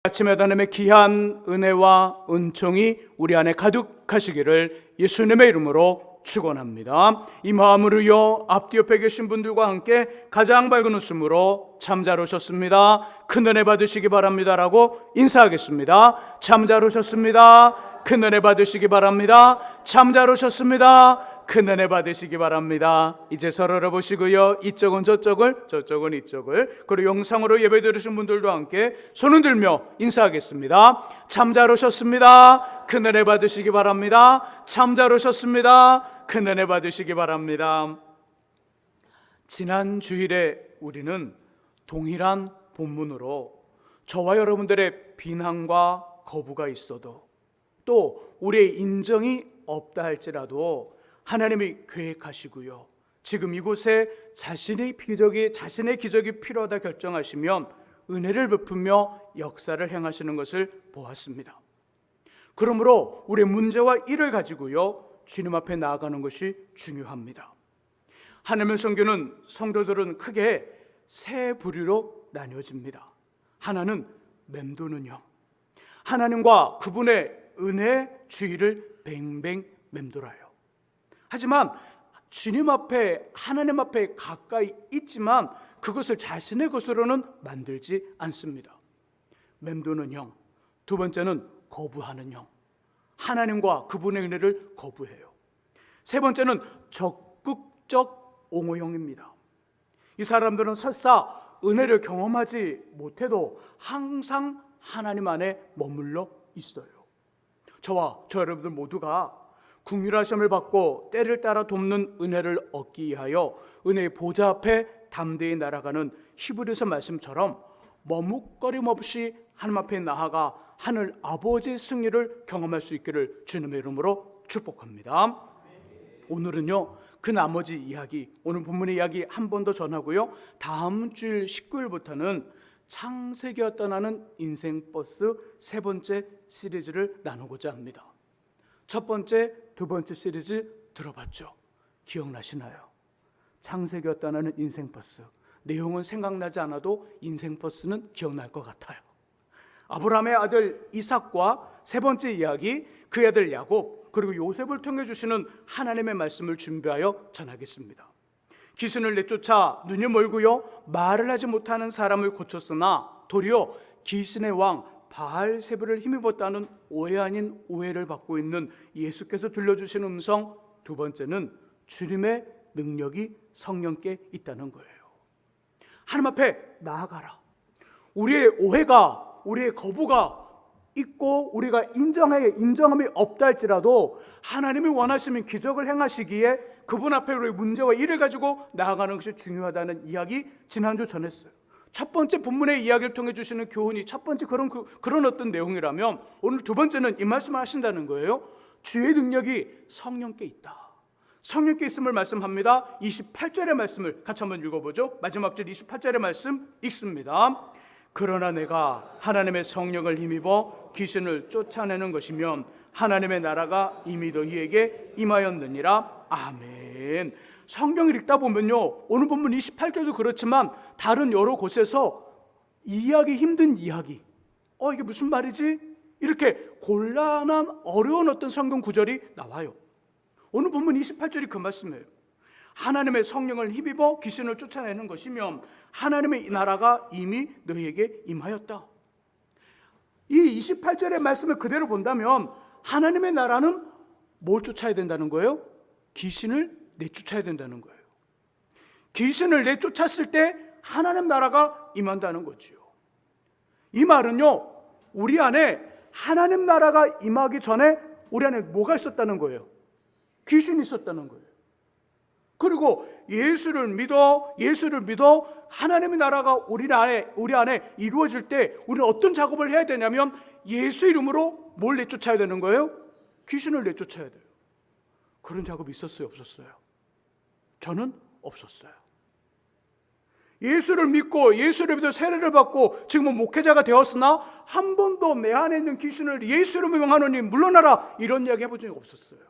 아침에 하나님의 귀한 은혜와 은총이 우리 안에 가득하시기를 예수님의 이름으로 축원합니다. 이 마음으로요, 앞뒤 옆에 계신 분들과 함께 가장 밝은 웃음으로 참 잘 오셨습니다, 큰 은혜 받으시기 바랍니다라고 인사하겠습니다. 참 잘 오셨습니다, 큰 은혜 받으시기 바랍니다. 참 잘 오셨습니다, 큰 은혜 받으시기 바랍니다. 이제 서로를 보시고요, 이쪽은 저쪽을, 저쪽은 이쪽을, 그리고 영상으로 예배 드리신 분들도 함께 손을 들며 인사하겠습니다. 참 잘 오셨습니다, 큰 은혜 받으시기 바랍니다. 참 잘 오셨습니다, 큰 은혜 받으시기 바랍니다. 지난 주일에 우리는 동일한 본문으로 저와 여러분들의 비난과 거부가 있어도, 또 우리의 인정이 없다 할지라도 하나님이 계획하시고요, 지금 이곳에 자신의 기적이 필요하다 결정하시면 은혜를 베푸며 역사를 행하시는 것을 보았습니다. 그러므로 우리의 문제와 일을 가지고요, 주님 앞에 나아가는 것이 중요합니다. 하나님의 선교는 성도들은 크게 세 부류로 나뉘어집니다. 하나는 맴도는 형, 하나님과 그분의 은혜 주의를 뱅뱅 맴돌아요. 하지만 주님 앞에, 하나님 앞에 가까이 있지만 그것을 자신의 것으로는 만들지 않습니다. 맴도는 형. 두 번째는 거부하는 형, 하나님과 그분의 은혜를 거부해요. 세 번째는 적극적 옹호형입니다. 이 사람들은 설사 은혜를 경험하지 못해도 항상 하나님 안에 머물러 있어요. 저와 저 여러분들 모두가 긍휼한 시험을 받고 때를 따라 돕는 은혜를 얻기 위하여 은혜의 보좌 앞에 담대히 날아가는 히브리서 말씀처럼 머뭇거림 없이 하나님 앞에 나아가 하늘 아버지의 승리를 경험할 수 있기를 주님의 이름으로 축복합니다. 오늘은요, 그 나머지 이야기, 오늘 본문의 이야기 한 번 더 전하고요, 다음 주일 19일부터는 창세기와 떠나는 인생버스 세 번째 시리즈를 나누고자 합니다. 첫 번째, 두 번째 시리즈 들어봤죠? 기억나시나요? 창세기와 떠나는 인생버스. 내용은 생각나지 않아도 인생버스는 기억날 것 같아요. 아브라함의 아들 이삭과 세 번째 이야기, 그의 아들 야곱, 그리고 요셉을 통해 주시는 하나님의 말씀을 준비하여 전하겠습니다. 귀신을 내쫓아 눈이 멀고요, 말을 하지 못하는 사람을 고쳤으나 도리어 귀신의 왕 바알세불을 힘입었다는 오해 아닌 오해를 받고 있는 예수께서 들려주신 음성, 두 번째는 주님의 능력이 성령께 있다는 거예요. 하나님 앞에 나아가라. 우리의 오해가, 우리의 거부가 있고 우리가 인정함이 없다 할지라도 하나님이 원하시면 기적을 행하시기에 그분 앞에 우리의 문제와 일을 가지고 나아가는 것이 중요하다는 이야기 지난주 전했어요. 첫 번째 본문의 이야기를 통해 주시는 교훈이 첫 번째 그런 어떤 내용이라면, 오늘 두 번째는 이 말씀을 하신다는 거예요. 주의 능력이 성령께 있다. 성령께 있음을 말씀합니다. 28절의 말씀을 같이 한번 읽어보죠. 마지막 절 28절의 말씀 읽습니다. 그러나 내가 하나님의 성령을 힘입어 귀신을 쫓아내는 것이면 하나님의 나라가 이미 너희에게 임하였느니라. 아멘. 성경을 읽다 보면요, 오늘 본문 28절도 그렇지만 다른 여러 곳에서 이해하기 힘든 이야기, 이게 무슨 말이지? 이렇게 곤란한 어려운 어떤 성경 구절이 나와요. 오늘 본문 28절이 그 말씀이에요. 하나님의 성령을 힘입어 귀신을 쫓아내는 것이면 하나님의 나라가 이미 너희에게 임하였다. 이 28절의 말씀을 그대로 본다면 하나님의 나라는 뭘 쫓아야 된다는 거예요? 귀신을 내쫓아야 된다는 거예요. 귀신을 내쫓았을 때 하나님 나라가 임한다는 거지요. 이 말은요, 우리 안에 하나님 나라가 임하기 전에 우리 안에 뭐가 있었다는 거예요? 귀신이 있었다는 거예요. 그리고 예수를 믿어 하나님의 나라가 우리 안에 이루어질 때 우리는 어떤 작업을 해야 되냐면 예수 이름으로 뭘 내쫓아야 되는 거예요? 귀신을 내쫓아야 돼요. 그런 작업이 있었어요, 없었어요? 저는 없었어요. 예수를 믿고 예수를 믿어 세례를 받고 지금은 목회자가 되었으나 한 번도 내 안에 있는 귀신을 예수로 명하노니 물러나라, 이런 이야기 해본 적이 없었어요.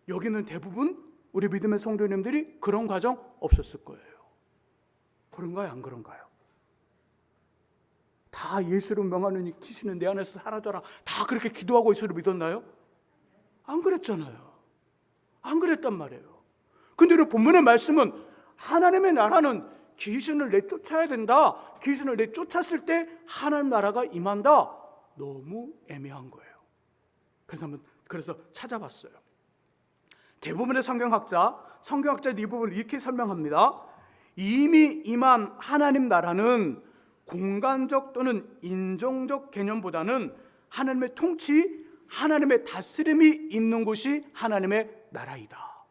여기는 대부분 우리 믿음의 성도님들이 그런 과정 없었을 거예요. 그런가요, 안 그런가요? 다 예수로 명하노니 귀신은 내 안에서 사라져라, 다 그렇게 기도하고 예수를 믿었나요? 안 그랬잖아요. 안 그랬단 말이에요. 근데 우리 본문의 말씀은 하나님의 나라는 귀신을 내쫓아야 된다, 귀신을 내쫓았을 때 하나님 나라가 임한다, 너무 애매한 거예요. 그래서 찾아봤어요. 대부분의 성경학자들이 이 부분을 이렇게 설명합니다. 이미 임한 하나님 나라는 공간적 또는 인종적 개념보다는 하나님의 통치, 하나님의 다스림이 있는 곳이 하나님의 나라이다.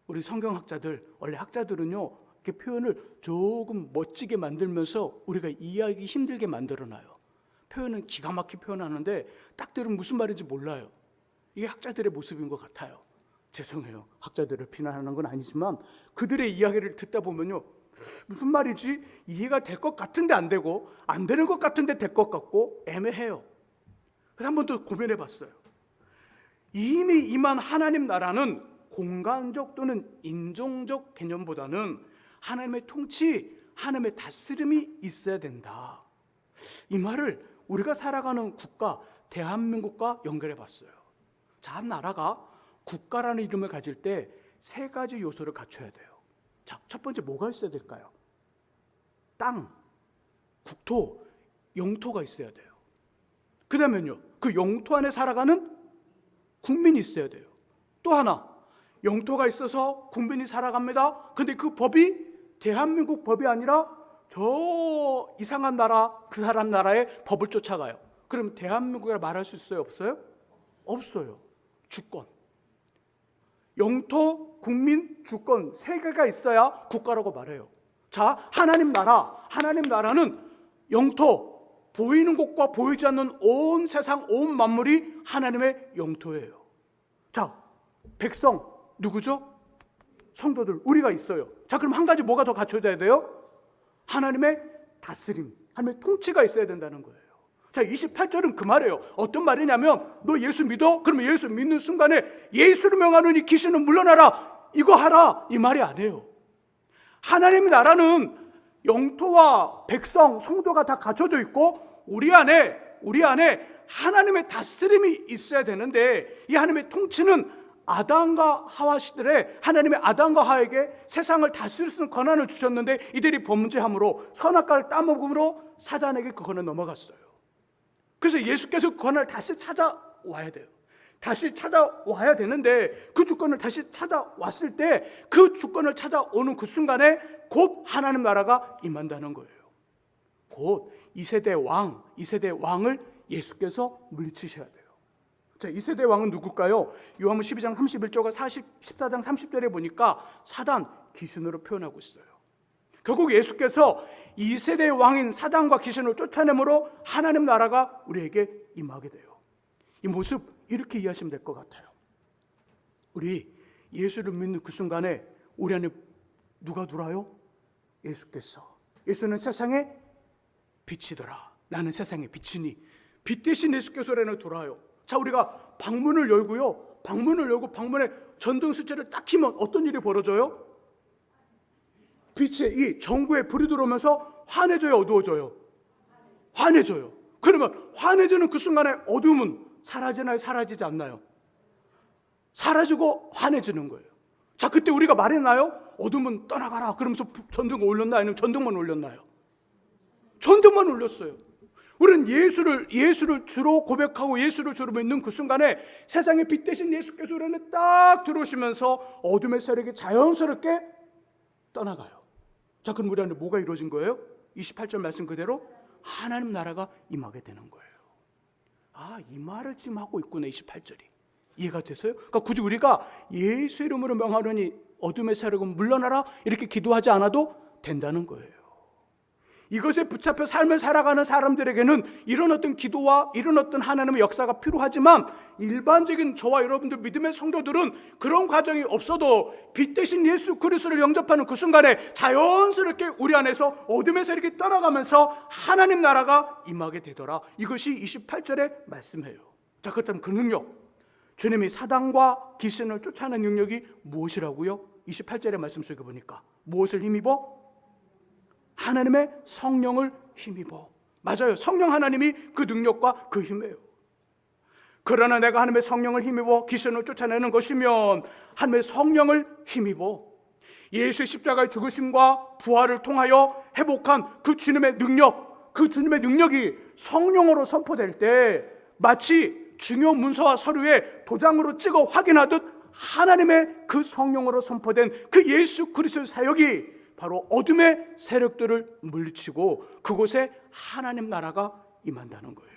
우리 성경학자들, 원래 학자들은요, 이렇게 표현을 조금 멋지게 만들면서 우리가 이해하기 힘들게 만들어놔요. 표현은 기가 막히게 표현하는데 딱 들으면 무슨 말인지 몰라요. 이게 학자들의 모습인 것 같아요. 죄송해요. 학자들을 비난하는 건 아니지만 그들의 이야기를 듣다 보면요, 무슨 말이지? 이해가 될 것 같은데 안 되고, 안 되는 것 같은데 될 것 같고, 애매해요. 그래서 한 번 더 고민해 봤어요. 이미 임한 하나님 나라는 공간적 또는 인종적 개념보다는 하나님의 통치, 하나님의 다스림이 있어야 된다. 이 말을 우리가 살아가는 국가, 대한민국과 연결해 봤어요. 자, 한 나라가 국가라는 이름을 가질 때 세 가지 요소를 갖춰야 돼요. 자, 첫 번째 뭐가 있어야 될까요? 땅, 국토, 영토가 있어야 돼요. 그 다음에는요, 그 영토 안에 살아가는 국민이 있어야 돼요. 또 하나, 영토가 있어서 국민이 살아갑니다. 근데 그 법이 대한민국 법이 아니라 저 이상한 나라, 그 사람 나라의 법을 쫓아가요. 그럼 대한민국이라 말할 수 있어요? 없어요? 없어요. 주권, 영토, 국민, 주권 세 개가 있어야 국가라고 말해요. 자, 하나님 나라는 영토, 보이는 곳과 보이지 않는 온 세상, 온 만물이 하나님의 영토예요. 자, 백성 누구죠? 성도들, 우리가 있어요. 자, 그럼 한 가지 뭐가 더 갖춰져야 돼요? 하나님의 다스림, 하나님의 통치가 있어야 된다는 거예요. 자, 28절은 그 말이에요. 어떤 말이냐면, 너 예수 믿어? 그러면 예수 믿는 순간에 예수를 명하노니 귀신은 물러나라, 이거 하라, 이 말이 아니에요. 하나님의 나라는 영토와 백성, 성도가 다 갖춰져 있고 우리 안에 하나님의 다스림이 있어야 되는데, 이 하나님의 통치는 아담과 하와 시절에 하나님의 아담과 하와에게 세상을 다스릴 수 있는 권한을 주셨는데 이들이 범죄함으로, 선악과를 따먹음으로 사단에게 그 권한을 넘어갔어요. 그래서 예수께서 그 권한을 다시 찾아와야 돼요. 다시 찾아와야 되는데, 그 주권을 다시 찾아왔을 때 그 주권을 찾아오는 그 순간에 곧 하나님 나라가 임한다는 거예요. 곧 이 세대 왕을 예수께서 물리치셔야 돼요. 자, 이 세대 왕은 누굴까요? 요한복음 12장 31절과 14장 30절에 보니까 사단, 귀신으로 표현하고 있어요. 결국 예수께서 이 세대의 왕인 사단과 귀신을 쫓아내므로 하나님 나라가 우리에게 임하게 돼요. 이 모습 이렇게 이해하시면 될 것 같아요. 우리 예수를 믿는 그 순간에 우리 안에 누가 들어와요? 예수께서. 예수는 세상의 빛이더라. 나는 세상의 빛이니. 빛 대신 예수께서 우리 안에 들어와요. 자, 우리가 방문을 열고 방문에 전등 스위치를 딱 켜면 어떤 일이 벌어져요? 빛의 이 전구에 불이 들어오면서 환해져요, 어두워져요? 환해져요. 그러면 환해지는 그 순간에 어둠은 사라지나요, 사라지지 않나요? 사라지고 환해지는 거예요. 자, 그때 우리가 말했나요? 어둠은 떠나가라 그러면서 전등을 올렸나요? 아니면 전등만 올렸나요? 전등만 올렸어요. 우리는 예수를 주로 고백하고 예수를 주로 믿는 그 순간에 세상의 빛 대신 예수께서 우리 안에 딱 들어오시면서 어둠의 세력이 자연스럽게 떠나가요. 자, 그럼 우리 안에 뭐가 이루어진 거예요? 28절 말씀 그대로 하나님 나라가 임하게 되는 거예요. 아, 이 말을 지금 하고 있구나, 28절이. 이해가 됐어요? 그러니까 굳이 우리가 예수 이름으로 명하노니 어둠의 세력은 물러나라 이렇게 기도하지 않아도 된다는 거예요. 이것에 붙잡혀 삶을 살아가는 사람들에게는 이런 어떤 기도와 이런 어떤 하나님의 역사가 필요하지만, 일반적인 저와 여러분들 믿음의 성도들은 그런 과정이 없어도 빛 대신 예수 그리스도를 영접하는 그 순간에 자연스럽게 우리 안에서 어둠의 세력이 떠나가면서 하나님 나라가 임하게 되더라. 이것이 28절의 말씀이에요. 자, 그렇다면 그 능력, 주님이 사단과 귀신을 쫓아내는 능력이 무엇이라고요? 28절의 말씀 속에 보니까 무엇을 힘입어? 하나님의 성령을 힘입어. 맞아요. 성령 하나님이 그 능력과 그 힘이에요. 그러나 내가 하나님의 성령을 힘입어 귀신을 쫓아내는 것이면 하나님의 성령을 힘입어 예수의 십자가의 죽으심과 부활을 통하여 회복한 그 주님의 능력, 그 주님의 능력이 성령으로 선포될 때 마치 중요 문서와 서류에 도장으로 찍어 확인하듯 하나님의 그 성령으로 선포된 그 예수 그리스도의 사역이 바로 어둠의 세력들을 물리치고 그곳에 하나님 나라가 임한다는 거예요.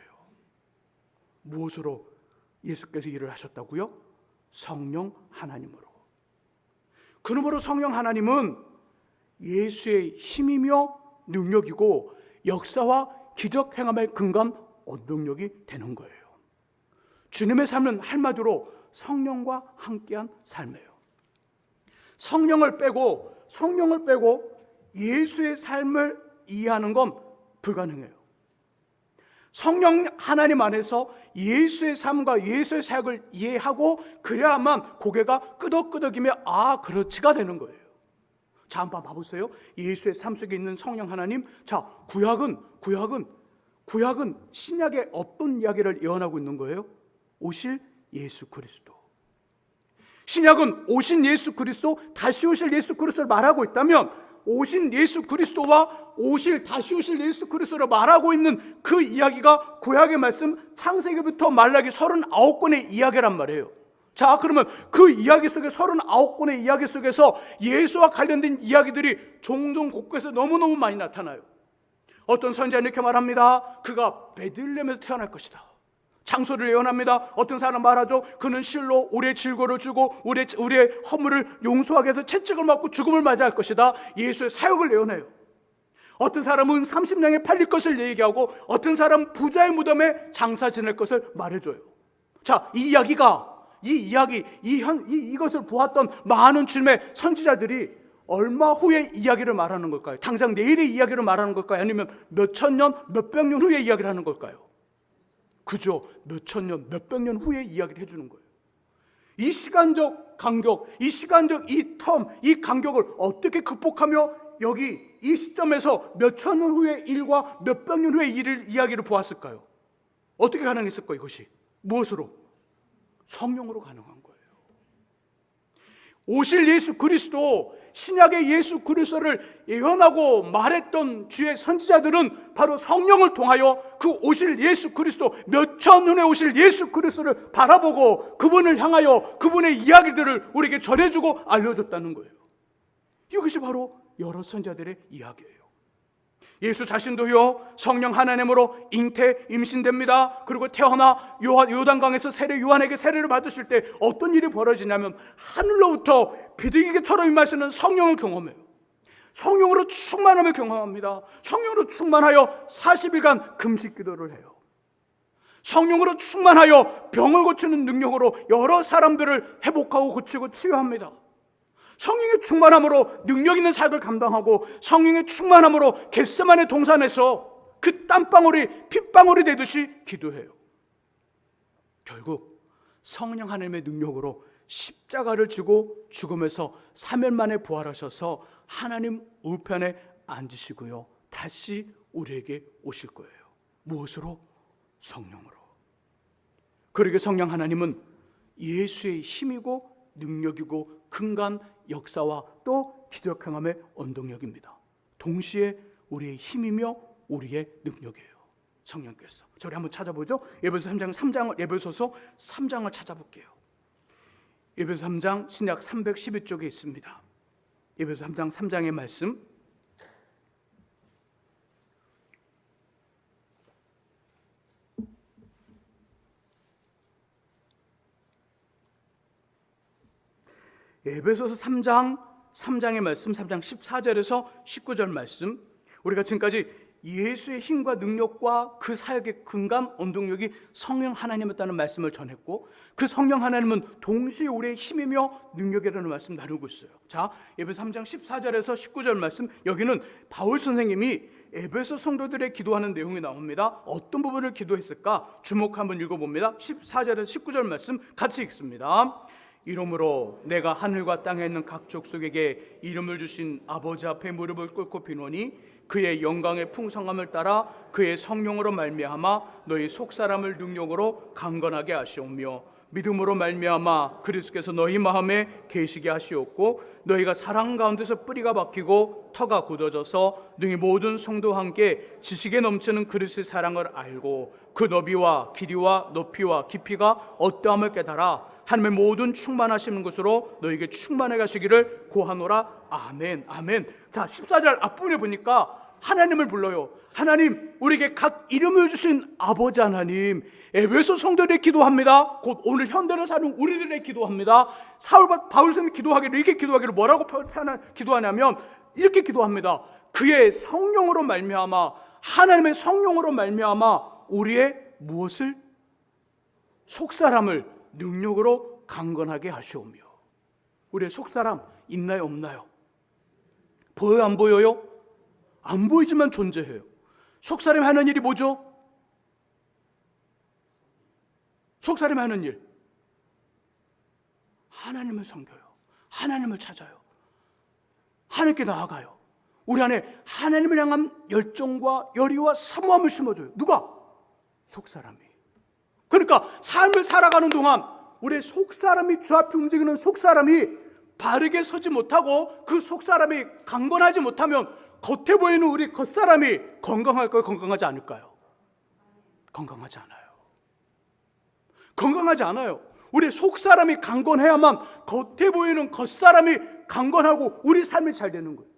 무엇으로 예수께서 일을 하셨다고요? 성령 하나님으로. 그러므로 성령 하나님은 예수의 힘이며 능력이고 역사와 기적 행함의 근간 원동력이 되는 거예요. 주님의 삶은 한마디로 성령과 함께한 삶이에요. 성령을 빼고 예수의 삶을 이해하는 건 불가능해요. 성령 하나님 안에서 예수의 삶과 예수의 사역을 이해하고 그래야만 고개가 끄덕끄덕이며 아 그렇지가 되는 거예요. 자, 한번 봐보세요. 예수의 삶 속에 있는 성령 하나님. 자, 구약은 신약의 어떤 이야기를 예언하고 있는 거예요? 오실 예수 그리스도. 신약은 오신 예수 그리스도, 다시 오실 예수 그리스도를 말하고 있다면 오신 예수 그리스도와 다시 오실 예수 그리스도를 말하고 있는 그 이야기가 구약의 말씀 창세기부터 말라기 39권의 이야기란 말이에요. 자, 그러면 그 이야기 속에 39권의 이야기 속에서 예수와 관련된 이야기들이 종종 곳곳에서 너무너무 많이 나타나요. 어떤 선지자는 이렇게 말합니다. 그가 베들레헴에서 태어날 것이다. 장소를 예언합니다. 어떤 사람 말하죠. 그는 실로 우리의 질고를 주고 우리의 허물을 용서하게 해서 채찍을 맞고 죽음을 맞이할 것이다. 예수의 사역을 예언해요. 어떤 사람은 30년에 팔릴 것을 얘기하고 어떤 사람은 부자의 무덤에 장사 지낼 것을 말해줘요. 자, 이것을 보았던 많은 주님의 선지자들이 얼마 후의 이야기를 말하는 걸까요? 당장 내일의 이야기를 말하는 걸까요? 아니면 몇천 년, 몇백 년 후의 이야기를 하는 걸까요? 그죠? 몇천 년, 몇백 년 후의 이야기를 해주는 거예요. 이 시간적 간격, 이 간격을 어떻게 극복하며 여기 이 시점에서 몇천 년 후의 일과 몇백 년 후의 이야기를 보았을까요? 어떻게 가능했을까요? 이것이 무엇으로? 성령으로 가능한 거예요. 오실 예수 그리스도, 신약의 예수 그리스도를 예언하고 말했던 주의 선지자들은 바로 성령을 통하여 그 오실 예수 그리스도, 몇천 년에 오실 예수 그리스도를 바라보고 그분을 향하여 그분의 이야기들을 우리에게 전해주고 알려줬다는 거예요. 이것이 바로 여러 선지자들의 이야기예요. 예수 자신도요 성령 하나님으로 임신됩니다. 그리고 태어나 요단강에서 요한에게 세례를 받으실 때 어떤 일이 벌어지냐면 하늘로부터 비둘기처럼 임하시는 성령을 경험해요. 성령으로 충만함을 경험합니다. 성령으로 충만하여 40일간 금식 기도를 해요. 성령으로 충만하여 병을 고치는 능력으로 여러 사람들을 회복하고 고치고 치유합니다. 성령의 충만함으로 능력 있는 사역을 감당하고 성령의 충만함으로 겟세마네 동산에서 그 땀방울이 핏방울이 되듯이 기도해요. 결국 성령 하나님의 능력으로 십자가를 지고 죽음에서 3일 만에 부활하셔서 하나님 우편에 앉으시고요 다시 우리에게 오실 거예요. 무엇으로? 성령으로. 그러게 성령 하나님은 예수의 힘이고 능력이고 근간 역사와 또 기적 행함의 원동력입니다. 동시에 우리의 힘이며 우리의 능력이에요. 성령께서. 저희 한번 찾아보죠. 에베소서 3장을 찾아볼게요. 에베소 3장 신약 312쪽에 있습니다. 에베소 3장 3장의 말씀. 에베소서 3장의 말씀, 3장 14절에서 19절 말씀. 우리가 지금까지 예수의 힘과 능력과 그 사역의 근간 원동력이 성령 하나님이었다는 말씀을 전했고 그 성령 하나님은 동시에 우리의 힘이며 능력이라는 말씀 나누고 있어요. 자, 에베소 3장 14절에서 19절 말씀. 여기는 바울 선생님이 에베소 성도들의 기도하는 내용이 나옵니다. 어떤 부분을 기도했을까? 주목 한번 읽어봅니다. 14절에서 19절 말씀 같이 읽습니다. 이러므로 내가 하늘과 땅에 있는 각 족속에게 이름을 주신 아버지 앞에 무릎을 꿇고 비노니 그의 영광의 풍성함을 따라 그의 성령으로 말미암아 너희 속사람을 능력으로 강건하게 하시오며 믿음으로 말미암아 그리스도께서 너희 마음에 계시게 하시옵고 너희가 사랑 가운데서 뿌리가 박히고 터가 굳어져서 너희 모든 성도와 함께 지식에 넘치는 그리스도의 사랑을 알고 그 너비와 길이와 높이와 깊이가 어떠함을 깨달아 하나님의 모든 충만하시는 것으로 너희에게 충만해 가시기를 구하노라. 아멘. 아멘. 자, 14절 앞부분에 보니까 하나님을 불러요. 하나님, 우리에게 각 이름을 주신 아버지 하나님, 에베소 성도들의 기도합니다. 곧 오늘 현대를 사는 우리들의 기도합니다. 바울 선생님이 기도하기를 이렇게 기도하기를 뭐라고 기도하냐면 이렇게 기도합니다. 그의 성령으로 말미암아, 하나님의 성령으로 말미암아 우리의 무엇을? 속사람을 능력으로 강건하게 하시오며. 우리의 속사람 있나요, 없나요? 보여요, 안 보여요? 안 보이지만 존재해요. 속사람이 하는 일이 뭐죠? 속사람이 하는 일, 하나님을 섬겨요. 하나님을 찾아요. 하나님께 나아가요. 우리 안에 하나님을 향한 열정과 열의와 사모함을 심어줘요. 누가? 속사람이. 그러니까 삶을 살아가는 동안 우리의 속사람이, 주 앞에 움직이는 속사람이 바르게 서지 못하고 그 속사람이 강건하지 못하면 겉에 보이는 우리 겉사람이 건강할까요? 건강하지 않을까요? 건강하지 않아요. 건강하지 않아요. 우리 속사람이 강건해야만 겉에 보이는 겉사람이 강건하고 우리 삶이 잘 되는 거예요.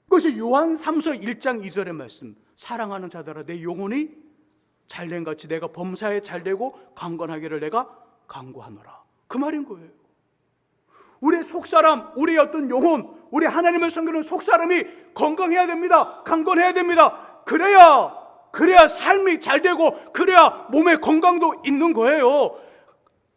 그것이 요한 3서 1장 2절의 말씀. 사랑하는 자들아 내 영혼이 잘된 같이 내가 범사에 잘되고 강건하기를 내가 간구하노라. 그 말인 거예요. 우리의 속사람, 우리의 어떤 영혼, 우리 하나님을 섬기는 속사람이 건강해야 됩니다. 강건해야 됩니다. 그래야 삶이 잘 되고 그래야 몸에 건강도 있는 거예요.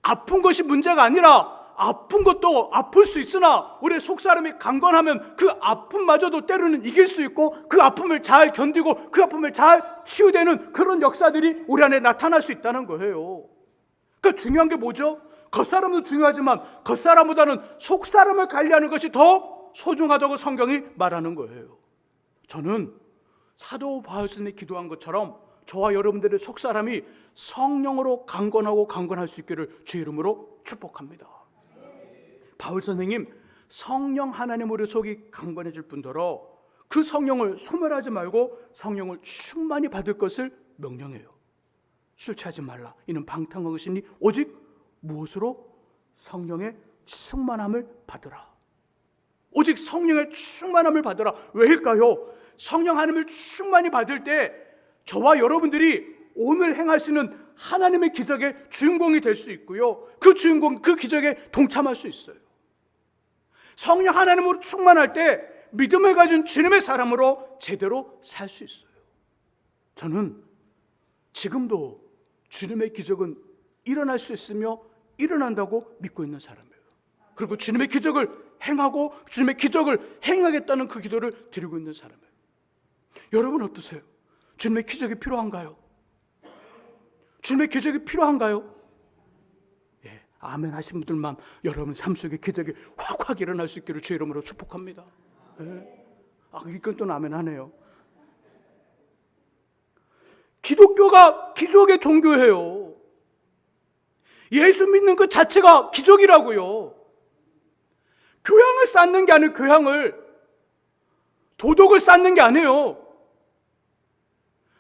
아픈 것이 문제가 아니라 아픈 것도 아플 수 있으나 우리의 속사람이 강건하면 그 아픔마저도 때로는 이길 수 있고 그 아픔을 잘 견디고 그 아픔을 잘 치유되는 그런 역사들이 우리 안에 나타날 수 있다는 거예요. 그러니까 중요한 게 뭐죠? 겉사람도 중요하지만 겉사람보다는 속사람을 관리하는 것이 더 소중하다고 성경이 말하는 거예요. 저는 사도 바울선생님이 기도한 것처럼 저와 여러분들의 속사람이 성령으로 강건하고 강건할 수 있기를 주 이름으로 축복합니다. 바울선생님, 성령 하나님 우리 속이 강건해질 뿐더러 그 성령을 소멸하지 말고 성령을 충만히 받을 것을 명령해요. 술 취하지 말라. 이는 방탕한 것이니 오직 무엇으로? 성령의 충만함을 받으라. 오직 성령의 충만함을 받으라. 왜일까요? 성령 하나님을 충만히 받을 때 저와 여러분들이 오늘 행하시는 하나님의 기적의 주인공이 될 수 있고요. 그 주인공, 그 기적에 동참할 수 있어요. 성령 하나님으로 충만할 때 믿음을 가진 주님의 사람으로 제대로 살 수 있어요. 저는 지금도 주님의 기적은 일어날 수 있으며 일어난다고 믿고 있는 사람이에요. 그리고 주님의 기적을 행하고 주님의 기적을 행하겠다는 그 기도를 드리고 있는 사람이에요. 여러분 어떠세요? 주님의 기적이 필요한가요? 주님의 기적이 필요한가요? 예, 아멘 하신 분들만 여러분 삶 속에 기적이 확 일어날 수 있기를 주의 이름으로 축복합니다. 예. 이건 또 아멘 하네요. 기독교가 기적의 종교예요. 예수 믿는 것 자체가 기적이라고요. 교양을 쌓는 게 아니에요. 도덕을 쌓는 게 아니에요.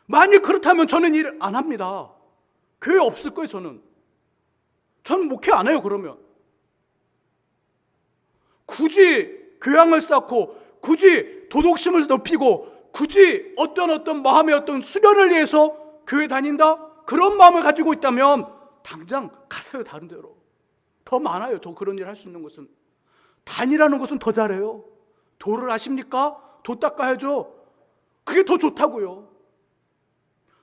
만약 그렇다면 저는 일 안 합니다. 교회 없을 거예요. 저는 목회 안 해요. 그러면 굳이 교양을 쌓고 굳이 도덕심을 높이고 굳이 어떤 마음의 어떤 수련을 위해서 교회 다닌다? 그런 마음을 가지고 있다면 당장 가세요. 다른 데로. 더 많아요. 더 그런 일 할 수 있는 것은. 다니라는 것은 더 잘해요. 도를 아십니까? 도 닦아야죠. 그게 더 좋다고요.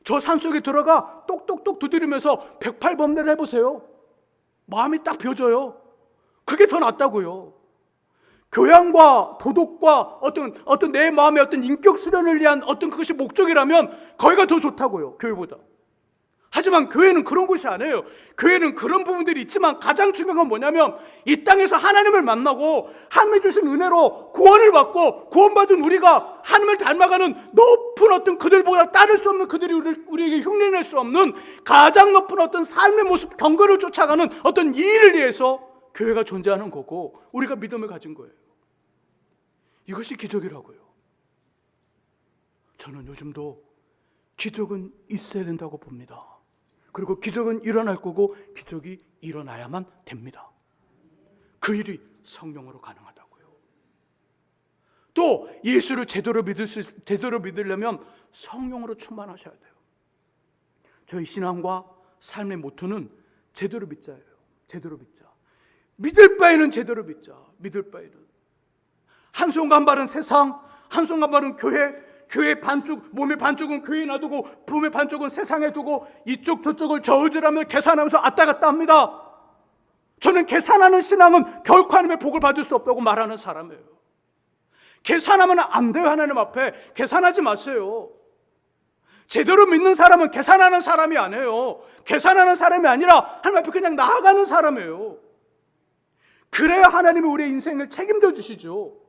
저 산속에 들어가 똑똑똑 두드리면서 108번뇌를 해보세요. 마음이 딱 벼져요. 그게 더 낫다고요. 교양과 도덕과 어떤 내 마음의 어떤 인격 수련을 위한 어떤 그것이 목적이라면 거기가 더 좋다고요. 교회보다. 하지만 교회는 그런 곳이 아니에요. 교회는 그런 부분들이 있지만 가장 중요한 건 뭐냐면 이 땅에서 하나님을 만나고 하나님이 주신 은혜로 구원을 받고 구원받은 우리가 하나님을 닮아가는 높은 어떤 그들보다 따를 수 없는, 그들이 우리에게 흉내낼 수 없는 가장 높은 어떤 삶의 모습, 경건을 쫓아가는 어떤 일을 위해서 교회가 존재하는 거고 우리가 믿음을 가진 거예요. 이것이 기적이라고요. 저는 요즘도 기적은 있어야 된다고 봅니다. 그리고 기적은 일어날 거고 기적이 일어나야만 됩니다. 그 일이 성령으로 가능하다고요. 또 예수를 제대로 믿으려면 성령으로 충만하셔야 돼요. 저희 신앙과 삶의 모토는 제대로 믿자예요. 제대로 믿자. 믿을 바에는 제대로 믿자. 믿을 바에는 한 손 간 발은 세상, 한 손 간 발은 교회 반쪽, 몸의 반쪽은 교회에 놔두고 몸의 반쪽은 세상에 두고 이쪽 저쪽을 저울질하며 계산하면서 왔다 갔다 합니다. 저는 계산하는 신앙은 결코 하나님의 복을 받을 수 없다고 말하는 사람이에요. 계산하면 안 돼요. 하나님 앞에 계산하지 마세요. 제대로 믿는 사람은 계산하는 사람이 아니에요. 계산하는 사람이 아니라 하나님 앞에 그냥 나아가는 사람이에요. 그래야 하나님이 우리의 인생을 책임져 주시죠.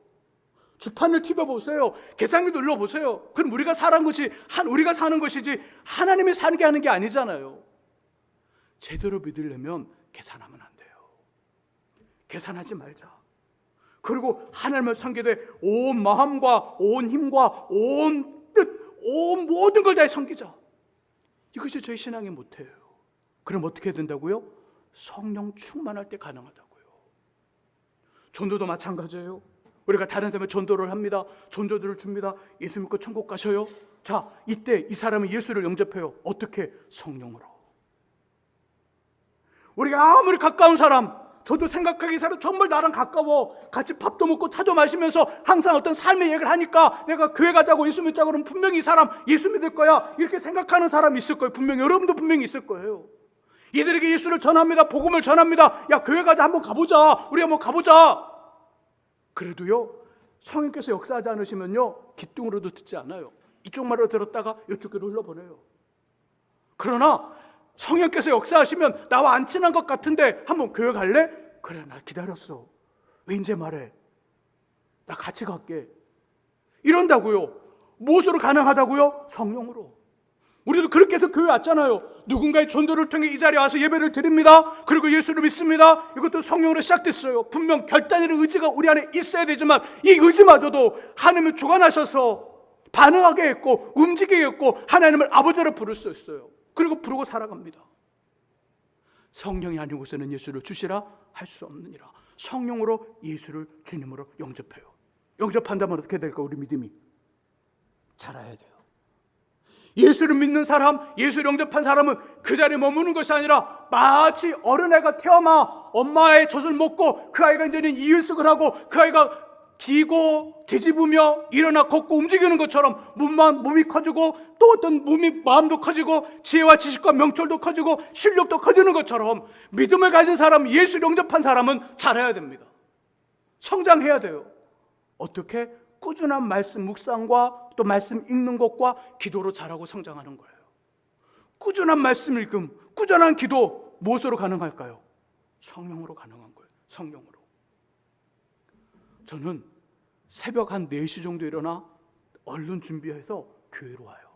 주판을 튀겨보세요. 계산기 눌러보세요. 그럼 우리가 사는 것이지 하나님이 사는 게 하는 게 아니잖아요. 제대로 믿으려면 계산하면 안 돼요. 계산하지 말자. 그리고 하나님을 섬기되 온 마음과 온 힘과 온 뜻, 온 모든 걸 다해 섬기자. 이것이 저희 신앙의 모토예요. 그럼 어떻게 된다고요? 성령 충만할 때 가능하다고요. 전도도 마찬가지예요. 우리가 다른 사람에 전도를 합니다. 전도들을 줍니다. 예수 믿고 천국 가셔요. 자, 이때 이 사람은 예수를 영접해요. 어떻게? 성령으로. 우리가 아무리 가까운 사람, 저도 생각하기에 이 사람 정말 나랑 가까워, 같이 밥도 먹고 차도 마시면서 항상 어떤 삶의 얘기를 하니까 내가 교회 가자고 예수 믿자고 그러면 분명히 이 사람 예수 믿을 거야, 이렇게 생각하는 사람이 있을 거예요. 분명히 여러분도 분명히 있을 거예요. 이들에게 예수를 전합니다. 복음을 전합니다. 야, 교회 가자, 한번 가보자. 우리 한번 가보자. 그래도요, 성령께서 역사하지 않으시면요, 귓등으로도 듣지 않아요. 이쪽 말로 들었다가 이쪽 귀로 흘러보내요. 그러나 성령께서 역사하시면 나와 안 친한 것 같은데 한번 교회 갈래? 그래, 나 기다렸어. 왜 이제 말해? 나 같이 갈게. 이런다고요. 무엇으로 가능하다고요? 성령으로. 우리도 그렇게 해서 교회 왔잖아요. 누군가의 전도를 통해 이 자리에 와서 예배를 드립니다. 그리고 예수를 믿습니다. 이것도 성령으로 시작됐어요. 분명 결단이라는 의지가 우리 안에 있어야 되지만 이 의지마저도 하나님이 주관하셔서 반응하게 했고 움직이게 했고 하나님을 아버지로 부를 수 있어요. 그리고 부르고 살아갑니다. 성령이 아니고서는 예수를 주시라 할 수 없느니라. 성령으로 예수를 주님으로 영접해요. 영접한다면 어떻게 될까? 우리 믿음이 자라야 돼요. 예수를 믿는 사람, 예수를 영접한 사람은 그 자리에 머무는 것이 아니라 마치 어린애가 태어나 엄마의 젖을 먹고 그 아이가 이제는 이유식을 하고 그 아이가 기고 뒤집으며 일어나 걷고 움직이는 것처럼 몸이 커지고 또 어떤 마음도 커지고 지혜와 지식과 명철도 커지고 실력도 커지는 것처럼 믿음을 가진 사람, 예수를 영접한 사람은 자라야 됩니다. 성장해야 돼요. 어떻게? 꾸준한 말씀 묵상과 또 말씀 읽는 것과 기도로 자라고 성장하는 거예요. 꾸준한 말씀 읽음, 꾸준한 기도 무엇으로 가능할까요? 성령으로 가능한 거예요. 성령으로. 저는 새벽 한 4시 정도 일어나 얼른 준비해서 교회로 와요.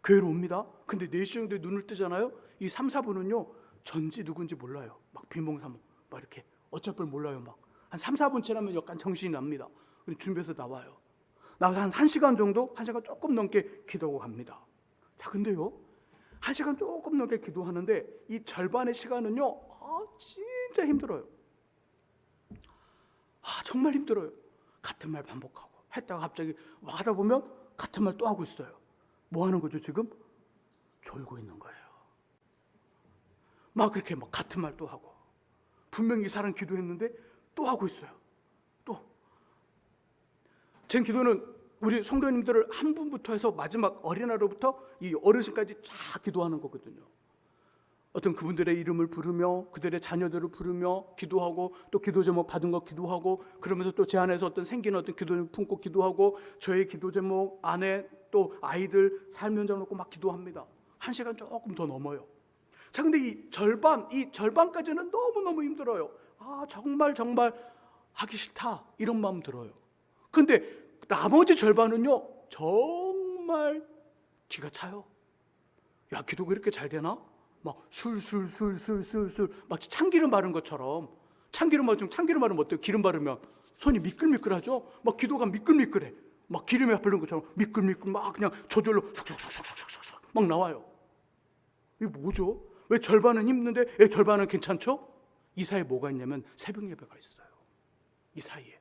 교회로 옵니다. 근데 4시 정도에 눈을 뜨잖아요. 이 3, 4분은요 전지 누군지 몰라요. 막 빈봉사모 막 이렇게 어쩔 몰라요. 막 한 3, 4분 지나면 약간 정신이 납니다. 준비해서 나와요. 나와서 한 1시간 정도, 1시간 조금 넘게 기도하고 갑니다. 자, 근데요 1시간 조금 넘게 기도하는데 이 절반의 시간은요 진짜 힘들어요. 정말 힘들어요. 같은 말 반복하고 했다가 갑자기 하다 보면 같은 말 또 하고 있어요. 뭐 하는 거죠 지금? 졸고 있는 거예요. 막 그렇게 막 같은 말 또 하고 분명히 이 사람 기도했는데 또 하고 있어요. 또 제 기도는 우리 성도님들을 한 분부터 해서 마지막 어린아이로부터 이 어르신까지 다 기도하는 거거든요. 어떤 그분들의 이름을 부르며 그들의 자녀들을 부르며 기도하고 또 기도 제목 받은 거 기도하고 그러면서 또 제 안에서 어떤 생기는 어떤 기도를 품고 기도하고 저의 기도 제목 안에 또 아이들 삶 현장 놓고 막 기도합니다. 1시간 조금 더 넘어요. 자, 근데 이 절반까지는 너무너무 힘들어요. 정말 하기 싫다, 이런 마음 들어요. 근데 나머지 절반은요, 정말 기가 차요. 야, 기도가 이렇게 잘 되나? 막 술술술술술술 막 참기름 바른 것처럼. 참기름 바르면 어때요? 기름 바르면 손이 미끌미끌하죠? 막 기도가 미끌미끌해. 막 기름에 바른 것처럼 미끌미끌, 막 그냥 저절로 쑥쑥쑥쑥쑥쑥 막 나와요. 이게 뭐죠? 왜 절반은 힘든데 왜 절반은 괜찮죠? 이 사이에 뭐가 있냐면 새벽 예배가 있어요. 이 사이에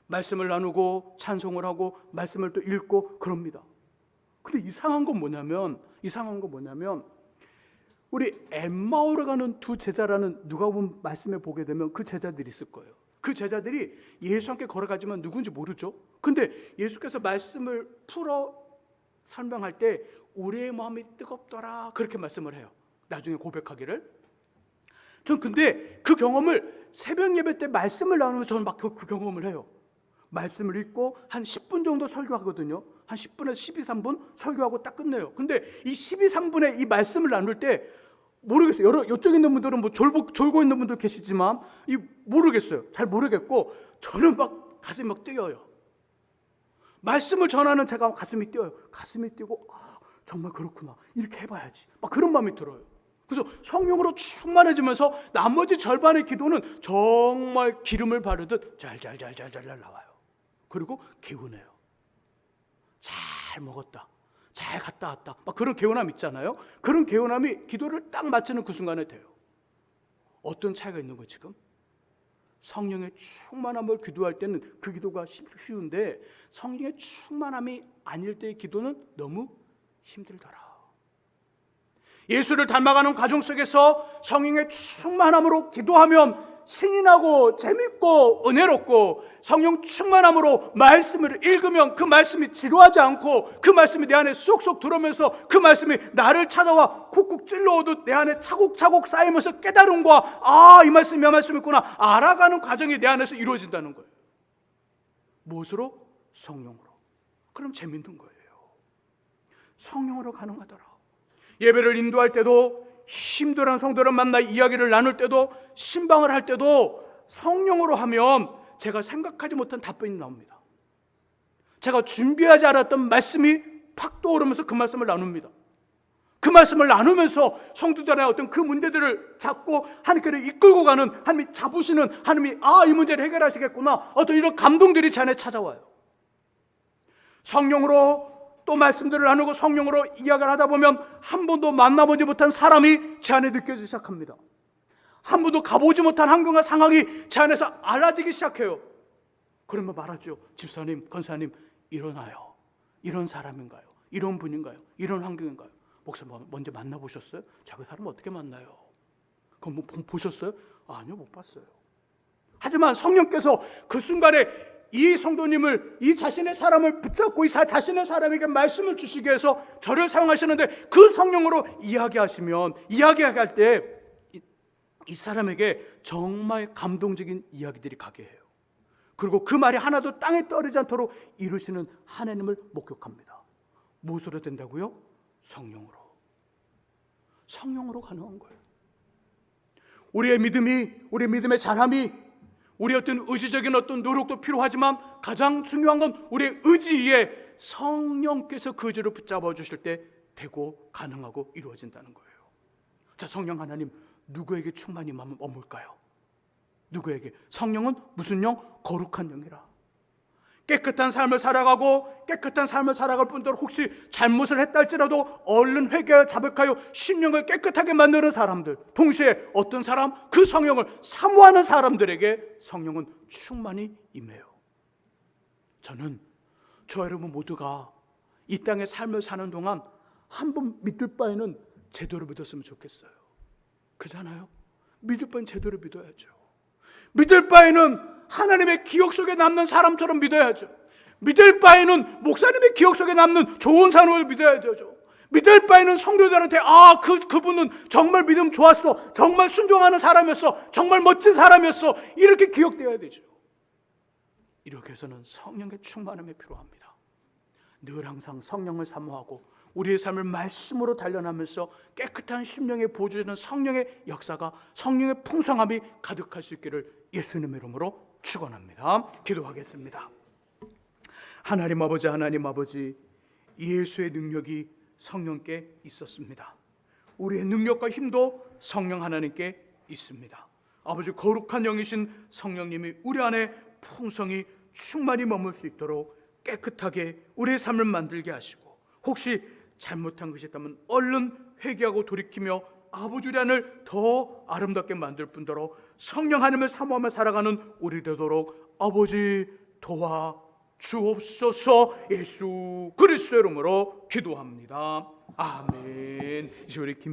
말씀을 나누고 찬송을 하고 말씀을 또 읽고 그럽니다. 근데 이상한 건 뭐냐면 우리 엠마오로 가는 두 제자라는 누가복음 말씀에 보게 되면 그 제자들이 있을 거예요. 그 제자들이 예수와 함께 걸어가지만 누군지 모르죠. 근데 예수께서 말씀을 풀어 설명할 때 우리의 마음이 뜨겁더라, 그렇게 말씀을 해요. 나중에 고백하기를. 전 근데 그 경험을 새벽 예배 때 말씀을 나누면서 저는 막 그 경험을 해요. 말씀을 읽고 한 10분 정도 설교하거든요. 한 10분에서 12, 3분 설교하고 딱 끝내요. 근데 이 12, 3분의 이 말씀을 나눌 때 모르겠어요. 이쪽에 있는 분들은 뭐 졸고 있는 분도 계시지만 모르겠어요. 잘 모르겠고 저는 막 가슴이 막 뛰어요. 말씀을 전하는 제가 가슴이 뛰어요. 가슴이 뛰고 정말 그렇구나, 이렇게 해봐야지, 막 그런 마음이 들어요. 그래서 성령으로 충만해지면서 나머지 절반의 기도는 정말 기름을 바르듯 잘 나와요. 그리고 개운해요. 잘 먹었다, 잘 갔다 왔다, 막 그런 개운함 있잖아요. 그런 개운함이 기도를 딱 마치는 그 순간에 돼요. 어떤 차이가 있는 거예요 지금? 성령의 충만함을 기도할 때는 그 기도가 쉬운데 성령의 충만함이 아닐 때의 기도는 너무 힘들더라. 예수를 닮아가는 과정 속에서 성령의 충만함으로 기도하면 신이 나고 재밌고 은혜롭고, 성령 충만함으로 말씀을 읽으면 그 말씀이 지루하지 않고 그 말씀이 내 안에 쏙쏙 들어오면서 그 말씀이 나를 찾아와 쿡쿡 찔러오듯 내 안에 차곡차곡 쌓이면서 깨달음과 이 말씀이구나 알아가는 과정이 내 안에서 이루어진다는 거예요. 무엇으로? 성령으로. 그럼 재밌는 거예요. 성령으로 가능하더라. 예배를 인도할 때도, 힘들어하는 성도를 만나 이야기를 나눌 때도, 신방을 할 때도 성령으로 하면 제가 생각하지 못한 답변이 나옵니다. 제가 준비하지 않았던 말씀이 팍 떠오르면서 그 말씀을 나눕니다. 그 말씀을 나누면서 성도들의 어떤 그 문제들을 잡고 하나님께로 이끌고 가는, 하나님이 잡으시는, 하나님이 이 문제를 해결하시겠구나, 어떤 이런 감동들이 제 안에 찾아와요. 성령으로 또 말씀들을 나누고 성령으로 이야기를 하다 보면 한 번도 만나보지 못한 사람이 제 안에 느껴지기 시작합니다. 한 번도 가보지 못한 환경과 상황이 제 안에서 알아지기 시작해요. 그러면 말하죠. 집사님, 권사님, 일어나요. 이런 사람인가요? 이런 분인가요? 이런 환경인가요? 목사님 먼저 만나보셨어요? 자, 그 사람 어떻게 만나요? 그럼 뭐 보셨어요? 아니요, 못 봤어요. 하지만 성령께서 그 순간에 이 성도님을, 이 자신의 사람을 붙잡고 이 자신의 사람에게 말씀을 주시기 위해서 저를 사용하시는데, 그 성령으로 이야기할 때 이 사람에게 정말 감동적인 이야기들이 가게 해요. 그리고 그 말이 하나도 땅에 떨어지지 않도록 이루시는 하나님을 목격합니다. 무엇으로 된다고요? 성령으로 가능한 거예요. 우리의 믿음의 자람이, 우리의 어떤 의지적인 어떤 노력도 필요하지만 가장 중요한 건 우리의 의지 위에 성령께서 그 의지를 붙잡아 주실 때 되고 가능하고 이루어진다는 거예요. 자, 성령 하나님 누구에게 충만히 머물까요? 누구에게? 성령은 무슨 영? 거룩한 영이라. 깨끗한 삶을 살아가고 깨끗한 삶을 살아갈 뿐더러 혹시 잘못을 했다 할지라도 얼른 회개하여 자백하여 심령을 깨끗하게 만드는 사람들, 동시에 어떤 사람? 그 성령을 사모하는 사람들에게 성령은 충만히 임해요. 저는 저 여러분 모두가 이 땅의 삶을 사는 동안 한 번 믿을 바에는 제대로 믿었으면 좋겠어요. 그렇잖아요? 믿을 바에는 제대로 믿어야죠. 믿을 바에는 하나님의 기억 속에 남는 사람처럼 믿어야죠. 믿을 바에는 목사님의 기억 속에 남는 좋은 사람을 믿어야죠. 믿을 바에는 성도들한테 그분은 정말 믿음 좋았어, 정말 순종하는 사람이었어, 정말 멋진 사람이었어, 이렇게 기억되어야 되죠. 이렇게 해서는 성령의 충만함이 필요합니다. 늘 항상 성령을 사모하고 우리의 삶을 말씀으로 단련하면서 깨끗한 심령의 보조되는 성령의 역사가, 성령의 풍성함이 가득할 수 있기를 예수님의 이름으로 축원합니다. 기도하겠습니다. 하나님 아버지, 예수의 능력이 성령께 있었습니다. 우리의 능력과 힘도 성령 하나님께 있습니다. 아버지, 거룩한 영이신 성령님이 우리 안에 풍성히 충만히 머물 수 있도록 깨끗하게 우리의 삶을 만들게 하시고, 혹시 잘못한 것이 있다면 얼른 회개하고 돌이키며 아버지 우리 안을 더 아름답게 만들 뿐더러 성령 하나님을 사모하며 살아가는 우리 되도록 아버지 도와 주옵소서. 예수 그리스도의 이름으로 기도합니다. 아멘. 이제 우리